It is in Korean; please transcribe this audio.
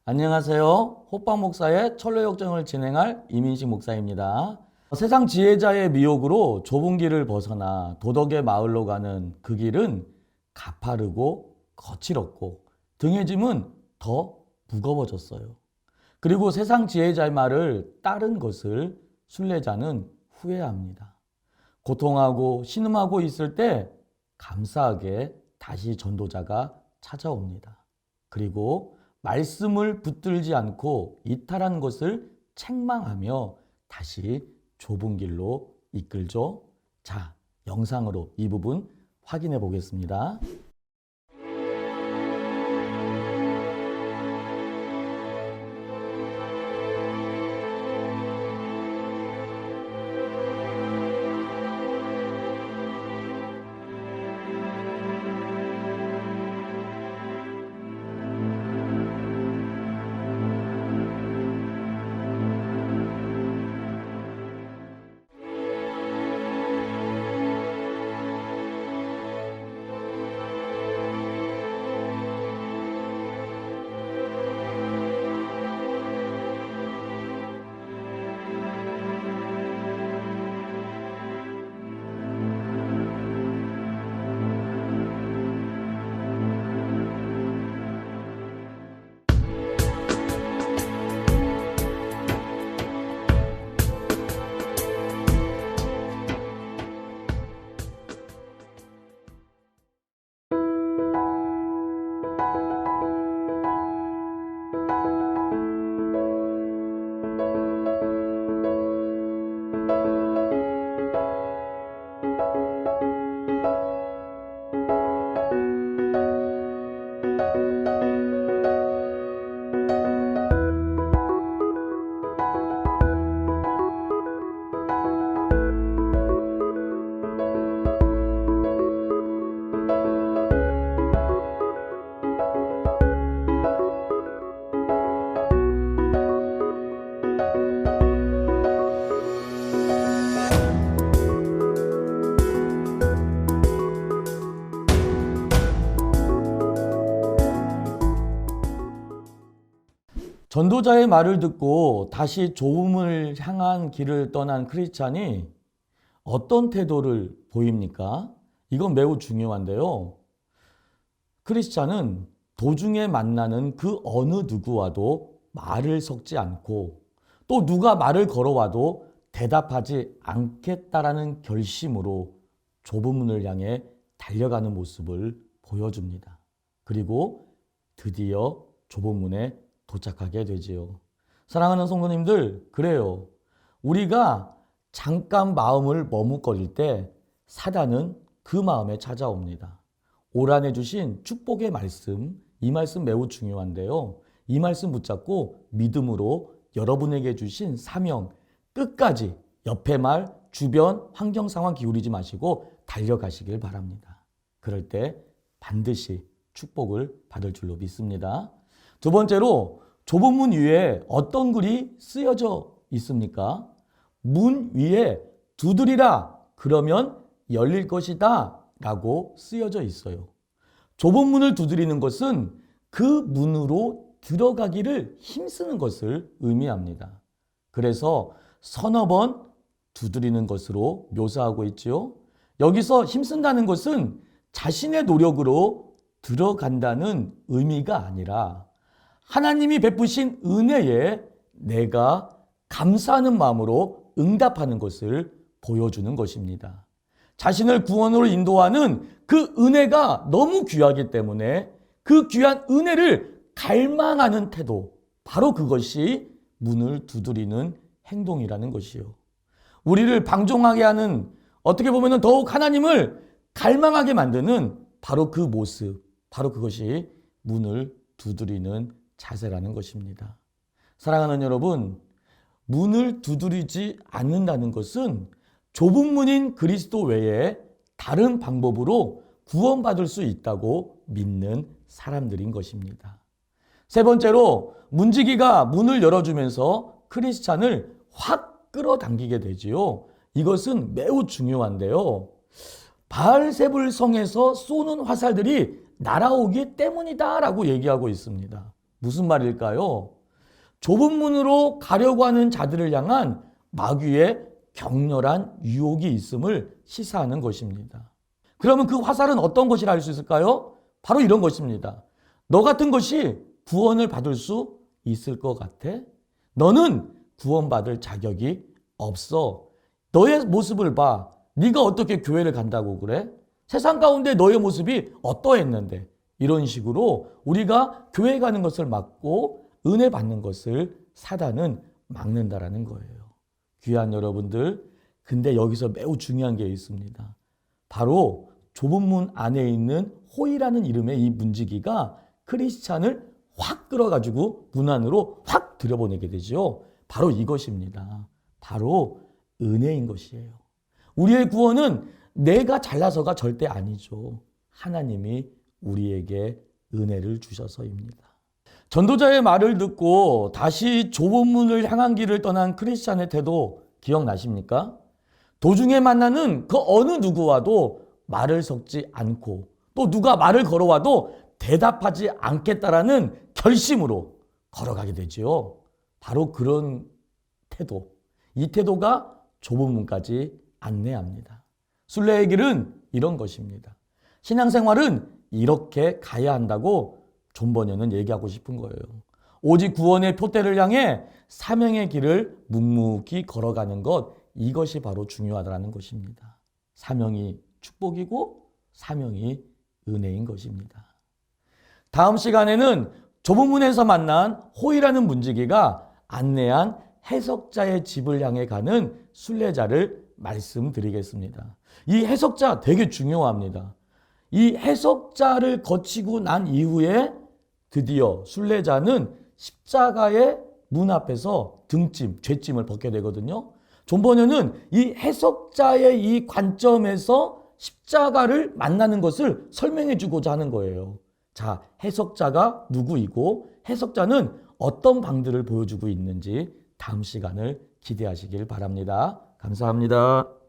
안녕하세요. 호빵 목사의 철로역정을 진행할 이민식 목사입니다. 세상 지혜자의 미혹으로 좁은 길을 벗어나 도덕의 마을로 가는 그 길은 가파르고 거칠었고 등의 짐은 더 무거워졌어요. 그리고 세상 지혜자의 말을 따른 것을 순례자는 후회합니다. 고통하고 신음하고 있을 때 감사하게 다시 전도자가 찾아옵니다. 그리고 말씀을 붙들지 않고 이탈한 것을 책망하며 다시 좁은 길로 이끌죠. 자, 영상으로 이 부분 확인해 보겠습니다. 전도자의 말을 듣고 다시 좁음을 향한 길을 떠난 크리스찬이 어떤 태도를 보입니까? 이건 매우 중요한데요. 크리스찬은 도중에 만나는 그 어느 누구와도 말을 섞지 않고 또 누가 말을 걸어와도 대답하지 않겠다라는 결심으로 좁은 문을 향해 달려가는 모습을 보여줍니다. 그리고 드디어 좁은 문에 도착하게 되지요. 사랑하는 성도님들, 그래요. 우리가 잠깐 마음을 머뭇거릴 때 사단은 그 마음에 찾아옵니다. 올 한 해 주신 축복의 말씀, 이 말씀 매우 중요한데요. 이 말씀 붙잡고 믿음으로 여러분에게 주신 사명 끝까지 옆에 말, 주변, 환경 상황 기울이지 마시고 달려가시길 바랍니다. 그럴 때 반드시 축복을 받을 줄로 믿습니다. 두 번째로 좁은 문 위에 어떤 글이 쓰여져 있습니까? 문 위에 두드리라 그러면 열릴 것이다 라고 쓰여져 있어요. 좁은 문을 두드리는 것은 그 문으로 들어가기를 힘쓰는 것을 의미합니다. 그래서 서너 번 두드리는 것으로 묘사하고 있지요. 여기서 힘쓴다는 것은 자신의 노력으로 들어간다는 의미가 아니라 하나님이 베푸신 은혜에 내가 감사하는 마음으로 응답하는 것을 보여주는 것입니다. 자신을 구원으로 인도하는 그 은혜가 너무 귀하기 때문에 그 귀한 은혜를 갈망하는 태도, 바로 그것이 문을 두드리는 행동이라는 것이요. 우리를 방종하게 하는, 어떻게 보면 더욱 하나님을 갈망하게 만드는 바로 그 모습, 바로 그것이 문을 두드리는 자세라는 것입니다. 사랑하는 여러분, 문을 두드리지 않는다는 것은 좁은 문인 그리스도 외에 다른 방법으로 구원받을 수 있다고 믿는 사람들인 것입니다. 세 번째로 문지기가 문을 열어주면서 크리스찬을 확 끌어당기게 되지요. 이것은 매우 중요한데요. 바알세불 성에서 쏘는 화살들이 날아오기 때문이다라고 얘기하고 있습니다. 무슨 말일까요? 좁은 문으로 가려고 하는 자들을 향한 마귀의 격렬한 유혹이 있음을 시사하는 것입니다. 그러면 그 화살은 어떤 것이라 할 수 있을까요? 바로 이런 것입니다. 너 같은 것이 구원을 받을 수 있을 것 같아? 너는 구원받을 자격이 없어. 너의 모습을 봐. 네가 어떻게 교회를 간다고 그래? 세상 가운데 너의 모습이 어떠했는데? 이런 식으로 우리가 교회 가는 것을 막고 은혜 받는 것을 사단은 막는다라는 거예요. 귀한 여러분들, 근데 여기서 매우 중요한 게 있습니다. 바로 좁은 문 안에 있는 호의라는 이름의 이 문지기가 크리스찬을 확 끌어가지고 문 안으로 확 들여보내게 되죠. 바로 이것입니다. 바로 은혜인 것이에요. 우리의 구원은 내가 잘나서가 절대 아니죠. 하나님이 우리에게 은혜를 주셔서입니다. 전도자의 말을 듣고 다시 좁은 문을 향한 길을 떠난 크리스찬의 태도 기억나십니까? 도중에 만나는 그 어느 누구와도 말을 섞지 않고 또 누가 말을 걸어와도 대답하지 않겠다라는 결심으로 걸어가게 되지요. 바로 그런 태도, 이 태도가 좁은 문까지 안내합니다. 순례의 길은 이런 것입니다. 신앙생활은 이렇게 가야 한다고 존 버녀는 얘기하고 싶은 거예요. 오직 구원의 표대를 향해 사명의 길을 묵묵히 걸어가는 것, 이것이 바로 중요하다는 것입니다. 사명이 축복이고 사명이 은혜인 것입니다. 다음 시간에는 좁은 문에서 만난 호이라는 문지기가 안내한 해석자의 집을 향해 가는 순례자를 말씀드리겠습니다. 이 해석자 되게 중요합니다. 이 해석자를 거치고 난 이후에 드디어 순례자는 십자가의 문 앞에서 등짐, 죄짐을 벗게 되거든요. 존 버녀는 이 해석자의 이 관점에서 십자가를 만나는 것을 설명해 주고자 하는 거예요. 자, 해석자가 누구이고 해석자는 어떤 방들을 보여주고 있는지 다음 시간을 기대하시길 바랍니다. 감사합니다.